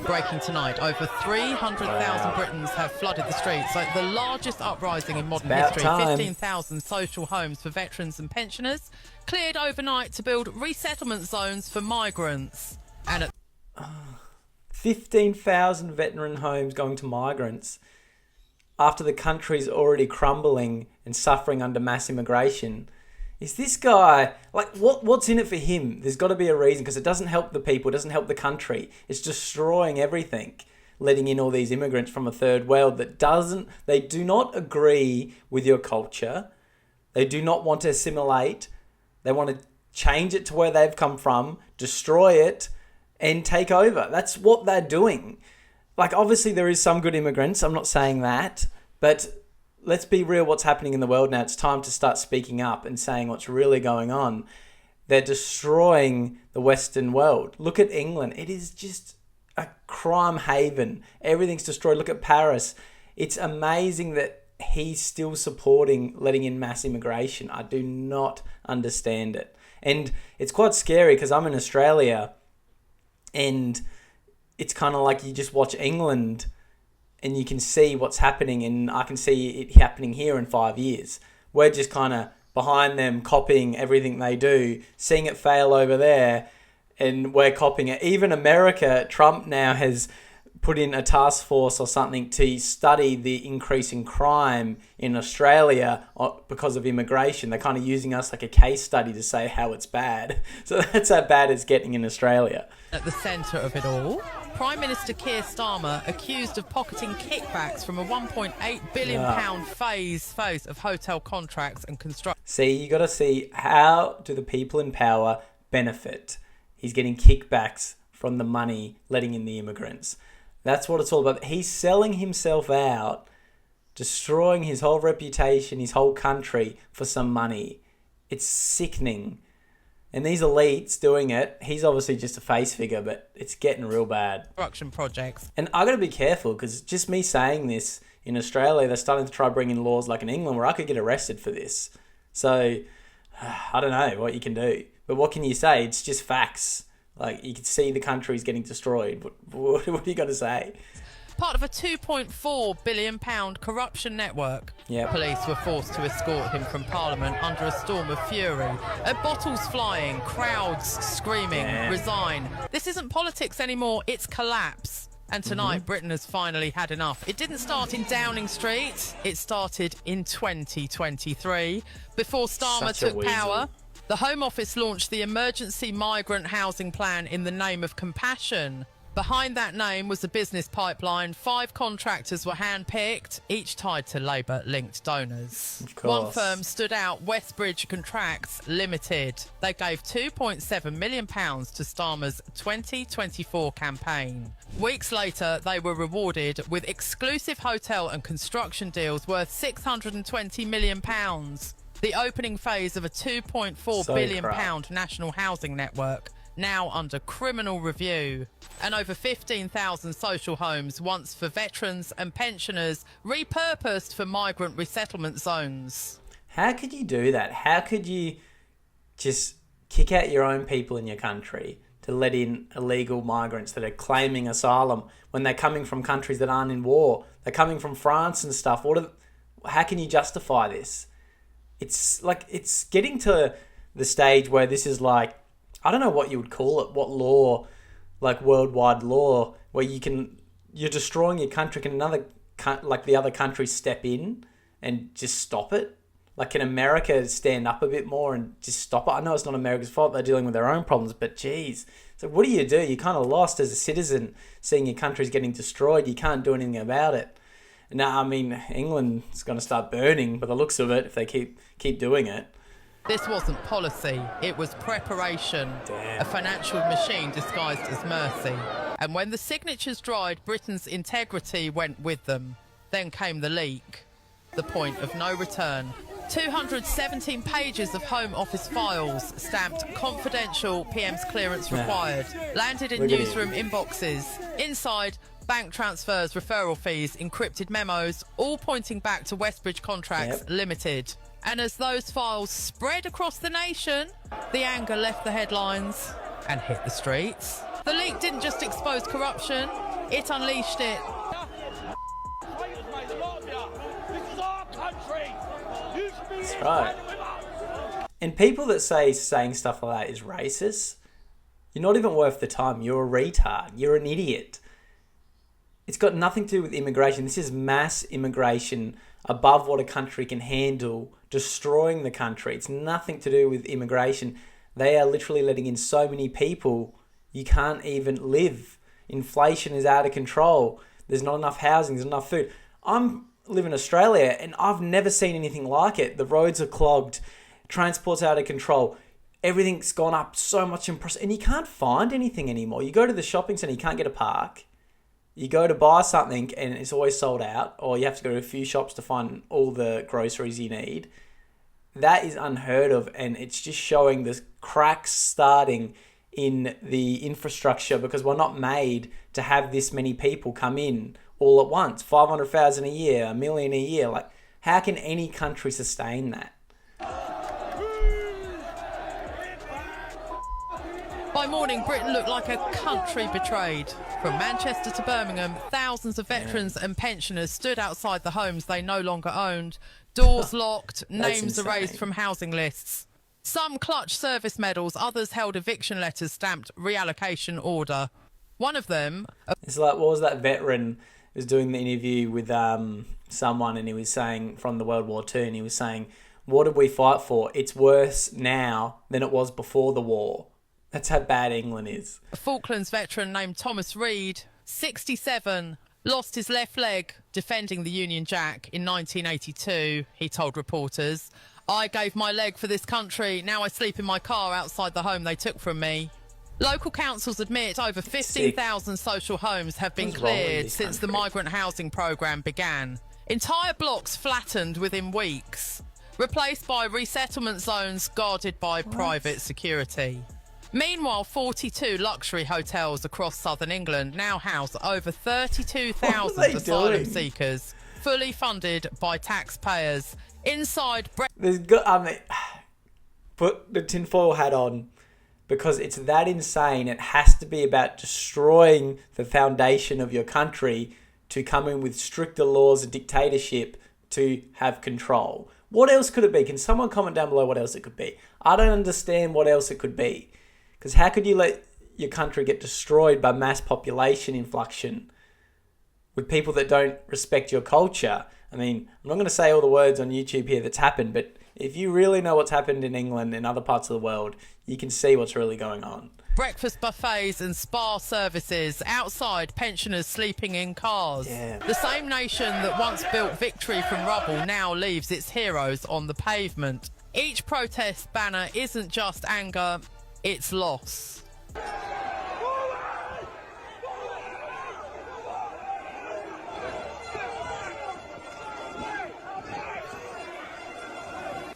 Breaking tonight, over 300,000 Britons have flooded the streets. Like the largest uprising in modern history. 15,000 social homes for veterans and pensioners cleared overnight to build resettlement zones for migrants. And 15,000 veteran homes going to migrants after the country's already crumbling and suffering under mass immigration. Is this guy, like, what's in it for him? There's got to be a reason, because it doesn't help the people, it doesn't help the country. It's destroying everything, letting in all these immigrants from a third world they do not agree with your culture. They do not want to assimilate. They want to change it to where they've come from, destroy it, and take over. That's what they're doing. Like, obviously there is some good immigrants, I'm not saying that, but let's be real, what's happening in the world now. It's time to start speaking up and saying what's really going on. They're destroying the Western world. Look at England. It is just a crime haven. Everything's destroyed. Look at Paris. It's amazing that he's still supporting letting in mass immigration. I do not understand it. And it's quite scary because I'm in Australia and it's kind of like you just watch England and you can see what's happening, and I can see it happening here in 5 years. We're just kind of behind them, copying everything they do, seeing it fail over there, and we're copying it. Even America, Trump now has put in a task force or something to study the increase in crime in Australia because of immigration. They're kind of using us like a case study to say how it's bad. So that's how bad it's getting in Australia. At the centre of it all, Prime Minister Keir Starmer accused of pocketing kickbacks from a £1.8 billion phase of hotel contracts and construction. See, you got to see, how do the people in power benefit? He's getting kickbacks from the money letting in the immigrants. That's what it's all about. He's selling himself out, destroying his whole reputation, his whole country for some money. It's sickening. And these elites doing it, he's obviously just a face figure, but it's getting real bad. Construction projects. And I got to be careful, because just me saying this, in Australia, they're starting to try bringing laws like in England where I could get arrested for this. So, I don't know what you can do. But what can you say? It's just facts. Like, you can see the country's getting destroyed. What are you going to say? Part of a £2.4 billion corruption network. Yep. Police were forced to escort him from Parliament under a storm of fury. Bottles flying, crowds screaming, resign. This isn't politics anymore, it's collapse. And tonight, Britain has finally had enough. It didn't start in Downing Street, it started in 2023. Before Starmer took power, the Home Office launched the Emergency Migrant Housing Plan in the name of compassion. Behind that name was a business pipeline. 5 contractors were handpicked, each tied to Labour-linked donors. Of course. One firm stood out, Westbridge Contracts Limited. They gave £2.7 million to Starmer's 2024 campaign. Weeks later, they were rewarded with exclusive hotel and construction deals worth £620 million. The opening phase of a £2.4 billion national housing network, now under criminal review. And over 15,000 social homes, once for veterans and pensioners, repurposed for migrant resettlement zones. How could you do that? How could you just kick out your own people in your country to let in illegal migrants that are claiming asylum when they're coming from countries that aren't in war? They're coming from France and stuff. How can you justify this? It's like, it's getting to the stage where this is like, I don't know what you would call it, what law, like worldwide law, where you're destroying your country. Can the other countries step in and just stop it? Like, can America stand up a bit more and just stop it? I know it's not America's fault, they're dealing with their own problems, but geez. So what do? You're kind of lost as a citizen, seeing your country's getting destroyed. You can't do anything about it. Now, I mean, England's going to start burning by the looks of it if they keep doing it. This wasn't policy, it was preparation. Damn. A financial machine disguised as mercy. And when the signatures dried, Britain's integrity went with them. Then came the leak. The point of no return. 217 pages of Home Office files, stamped confidential, PM's clearance required, landed in newsroom inboxes. Inside, bank transfers, referral fees, encrypted memos, all pointing back to Westbridge Contracts Limited. And as those files spread across the nation, the anger left the headlines and hit the streets. The leak didn't just expose corruption, it unleashed it. That's right. And people that say saying stuff like that is racist, you're not even worth the time. You're a retard. You're an idiot. It's got nothing to do with immigration. This is mass immigration above what a country can handle, destroying the country. It's nothing to do with immigration. They are literally letting in so many people, you can't even live. Inflation is out of control. There's not enough housing. There's not enough food. I live in Australia and I've never seen anything like it. The roads are clogged. Transport's out of control. Everything's gone up so much in price. And you can't find anything anymore. You go to the shopping centre, you can't get a park. You go to buy something and it's always sold out. Or you have to go to a few shops to find all the groceries you need. That is unheard of. And it's just showing the cracks starting in the infrastructure because we're not made to have this many people come in all at once. 500,000 a year, 1 million a year. Like, how can any country sustain that? By morning, Britain looked like a country betrayed. From Manchester to Birmingham, thousands of veterans and pensioners stood outside the homes they no longer owned. Doors locked, names erased from housing lists. Some clutched service medals, others held eviction letters stamped reallocation order. One of them... It's like, what was that veteran who was doing the interview with someone and he was saying, from the World War II, and he was saying, what did we fight for? It's worse now than it was before the war. That's how bad England is. A Falklands veteran named Thomas Reed, 67, lost his left leg defending the Union Jack in 1982, he told reporters. I gave my leg for this country. Now I sleep in my car outside the home they took from me. Local councils admit over 15,000 social homes have been cleared since the migrant housing programme began. Entire blocks flattened within weeks, replaced by resettlement zones guarded by private security. Meanwhile, 42 luxury hotels across southern England now house over 32,000 asylum seekers, fully funded by taxpayers. Inside... Put the tinfoil hat on, because it's that insane. It has to be about destroying the foundation of your country to come in with stricter laws and dictatorship to have control. What else could it be? Can someone comment down below what else it could be? I don't understand what else it could be. Because how could you let your country get destroyed by mass population influxion with people that don't respect your culture? I mean, I'm not going to say all the words on YouTube here that's happened, but if you really know what's happened in England and other parts of the world, you can see what's really going on. Breakfast buffets and spa services, outside pensioners sleeping in cars. Yeah. The same nation that once built victory from rubble now leaves its heroes on the pavement. Each protest banner isn't just anger, it's loss.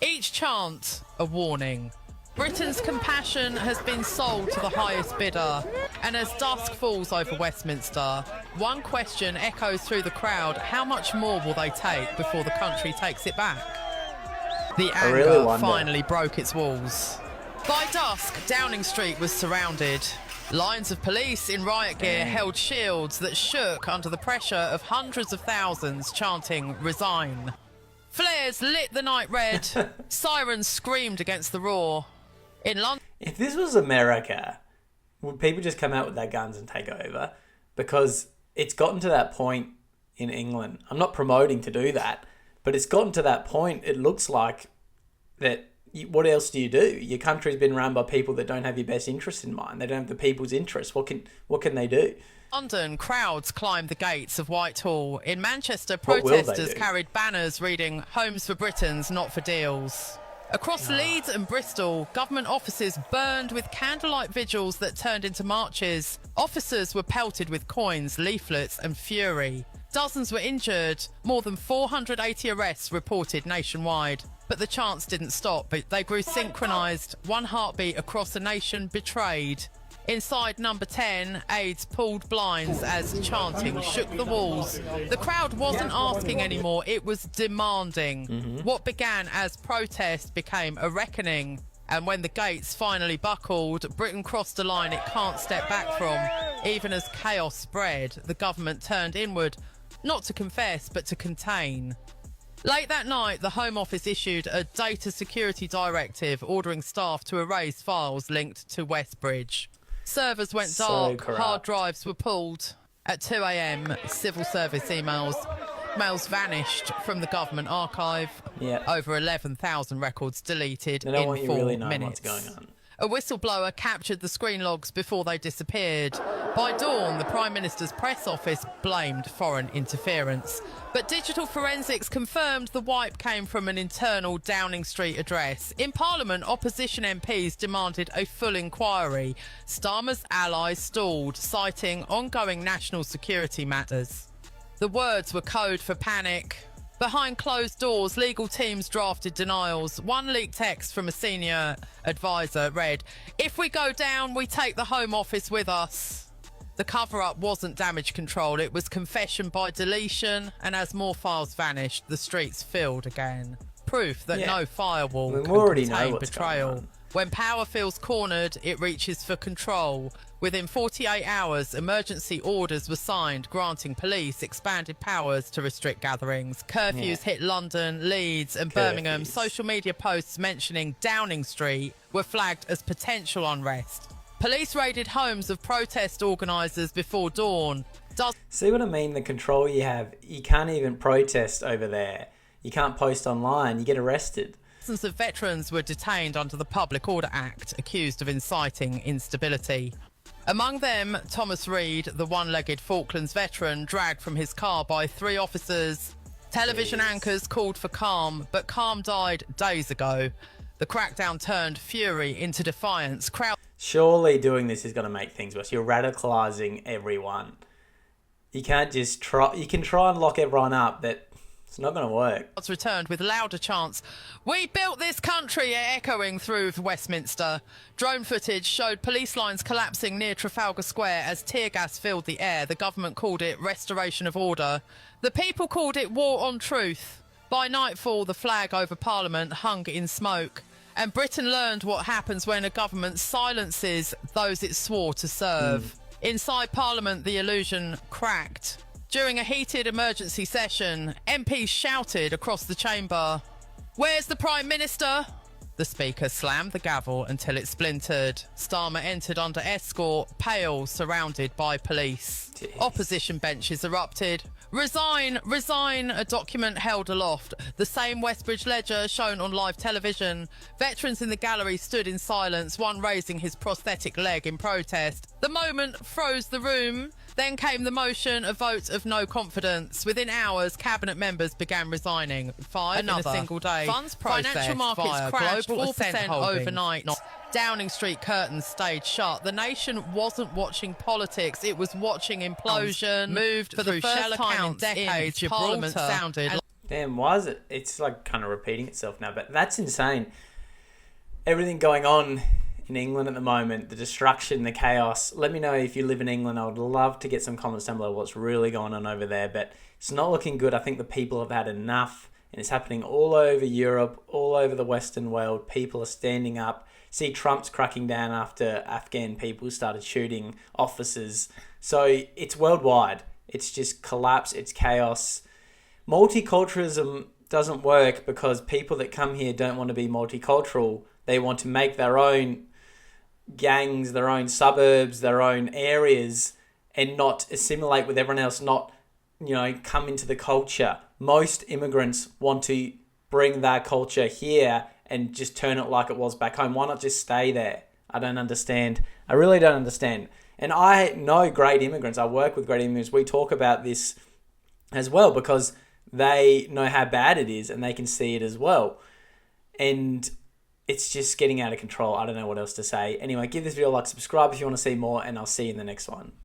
Each chant a warning. Britain's compassion has been sold to the highest bidder, and as dusk falls over Westminster, one question echoes through the crowd: how much more will they take before the country takes it back? The anger finally broke its walls. By dusk, Downing Street was surrounded. Lines of police in riot gear held shields that shook under the pressure of hundreds of thousands chanting "Resign." Flares lit the night red. Sirens screamed against the roar. In London... If this was America, would people just come out with their guns and take over? Because it's gotten to that point in England. I'm not promoting to do that, but it's gotten to that point, it looks like, that what else do? Your country's been run by people that don't have your best interests in mind. They don't have the people's interests. What can they do? London, crowds climbed the gates of Whitehall. In Manchester, protesters carried banners reading "Homes for Britons, not for deals." Across Leeds and Bristol, government offices burned with candlelight vigils that turned into marches. Officers were pelted with coins, leaflets and fury. Dozens were injured. More than 480 arrests reported nationwide. But the chants didn't stop. They grew synchronised, one heartbeat across a nation betrayed. Inside number 10, aides pulled blinds as chanting shook the walls. The crowd wasn't asking anymore, it was demanding. What began as protest became a reckoning. And when the gates finally buckled, Britain crossed a line it can't step back from. Even as chaos spread, the government turned inward, not to confess, but to contain. Late that night, the Home Office issued a data security directive ordering staff to erase files linked to Westbridge. Servers went dark, hard drives were pulled. At 2 a.m, civil service emails vanished from the government archive. Over 11,000 records deleted in 4 minutes. What's going on. A whistleblower captured the screen logs before they disappeared. By dawn, the Prime Minister's press office blamed foreign interference. But digital forensics confirmed the wipe came from an internal Downing Street address. In Parliament, opposition MPs demanded a full inquiry. Starmer's allies stalled, citing ongoing national security matters. The words were code for panic. Behind closed doors, legal teams drafted denials. One leaked text from a senior advisor read, "If we go down, we take the Home Office with us." The cover-up wasn't damage control, it was confession by deletion, and as more files vanished, the streets filled again. Proof that no firewall can contain betrayal. When power feels cornered, it reaches for control. Within 48 hours, emergency orders were signed granting police expanded powers to restrict gatherings. Curfews hit London, Leeds and Birmingham. Social media posts mentioning Downing Street were flagged as potential unrest. Police raided homes of protest organisers before dawn. See what I mean? The control you have. You can't even protest over there. You can't post online. You get arrested. Dozens of veterans were detained under the Public Order Act, accused of inciting instability. Among them, Thomas Reed, the one-legged Falklands veteran, dragged from his car by 3 officers. Television anchors called for calm, but calm died days ago. The crackdown turned fury into defiance. Surely doing this is going to make things worse. You're radicalising everyone. You can't just try... You can try and lock everyone up, but it's not going to work. Returned with louder chants, "We built this country," echoing through Westminster. Drone footage showed police lines collapsing near Trafalgar Square as tear gas filled the air. The government called it restoration of order. The people called it war on truth. By nightfall, the flag over Parliament hung in smoke. And Britain learned what happens when a government silences those it swore to serve. Inside Parliament, the illusion cracked. During a heated emergency session, MPs shouted across the chamber, "Where's the Prime Minister?" The Speaker slammed the gavel until it splintered. Starmer entered under escort, pale, surrounded by police. Opposition benches erupted. "Resign, resign," a document held aloft. The same Westbridge ledger shown on live television. Veterans in the gallery stood in silence, one raising his prosthetic leg in protest. The moment froze the room. Then came the motion, a vote of no confidence. Within hours, cabinet members began resigning. In a single day. Funds processed. Financial markets crashed 4% overnight. Downing Street curtains stayed shut. The nation wasn't watching politics, it was watching implosion. Moved for the first time in decades, Parliament sounded... Damn, why is it? It's like kind of repeating itself now, but that's insane. Everything going on in England at the moment, the destruction, the chaos. Let me know if you live in England. I would love to get some comments down below what's really going on over there, but it's not looking good. I think the people have had enough, and it's happening all over Europe, all over the Western world. People are standing up. See, Trump's cracking down after Afghan people started shooting officers. So it's worldwide. It's just collapse. It's chaos. Multiculturalism doesn't work because people that come here don't want to be multicultural. They want to make their own gangs, their own suburbs, their own areas, and not assimilate with everyone else, not, come into the culture. Most immigrants want to bring that culture here and just turn it like it was back home. Why not just stay there? I don't understand. I really don't understand. And I know great immigrants. I work with great immigrants. We talk about this as well because they know how bad it is and they can see it as well. And it's just getting out of control. I don't know what else to say. Anyway, give this video a like, subscribe if you want to see more, and I'll see you in the next one.